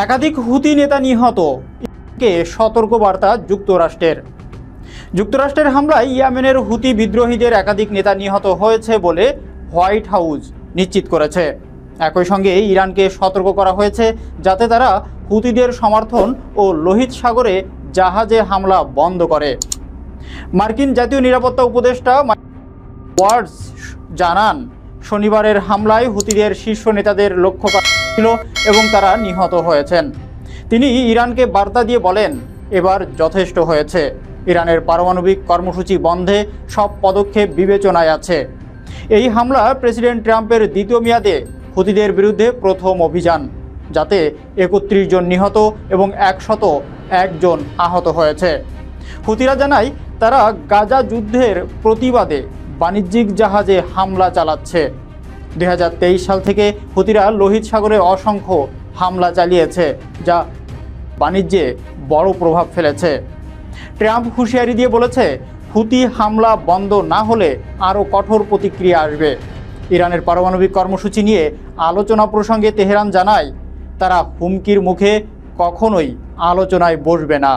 একাধিক হুতি নেতা নিহত, কে সতর্কবার্তা যুক্তরাষ্ট্রের। যুক্তরাষ্ট্রের হামলায় ইয়েমেনের হুতি বিদ্রোহীদের একাধিক নেতা নিহত হয়েছে বলে হোয়াইট হাউস নিশ্চিত করেছে। একই সঙ্গে ইরানকে সতর্ক করা হয়েছে যাতে তারা হুতিদের সমর্থন ও লোহিত সাগরে জাহাজে হামলা বন্ধ করে। মার্কিন জাতীয় নিরাপত্তা উপদেষ্টা ওয়ার্ডস জানান, শনিবারের হামলায় হুতিদের শীর্ষ নেতাদের লক্ষ্য করা ছিল এবং তারা নিহত হয়েছেন। তিনি ইরানকে বার্তা দিয়ে বলেন, এবার যথেষ্ট হয়েছে। ইরানের পারমাণবিক কর্মসূচি বন্ধে সব পদক্ষেপ বিবেচনায় আছে। এই হামলা প্রেসিডেন্ট ট্রাম্পের দ্বিতীয় মেয়াদে হুতিদের বিরুদ্ধে প্রথম অভিযান, যাতে 31 জন নিহত এবং 101 জন আহত হয়েছে। হুতিরা জানায় তারা গাজা যুদ্ধের প্রতিবাদে বাণিজ্যিক জাহাজে হামলা চালাচ্ছে। 2023 সাল থেকে হুতিরা লোহিত সাগরে অসংখ্য হামলা চালিয়েছে, যা বাণিজ্যে বড় প্রভাব ফেলেছে। ট্রাম্প হুঁশিয়ারি দিয়ে বলেছে, হুতি হামলা বন্ধ না হলে আরও কঠোর প্রতিক্রিয়া আসবে। ইরানের পারমাণবিক কর্মসূচি নিয়ে আলোচনা প্রসঙ্গে তেহরান জানায়, তারা হুমকির মুখে কখনোই আলোচনায় বসবে না।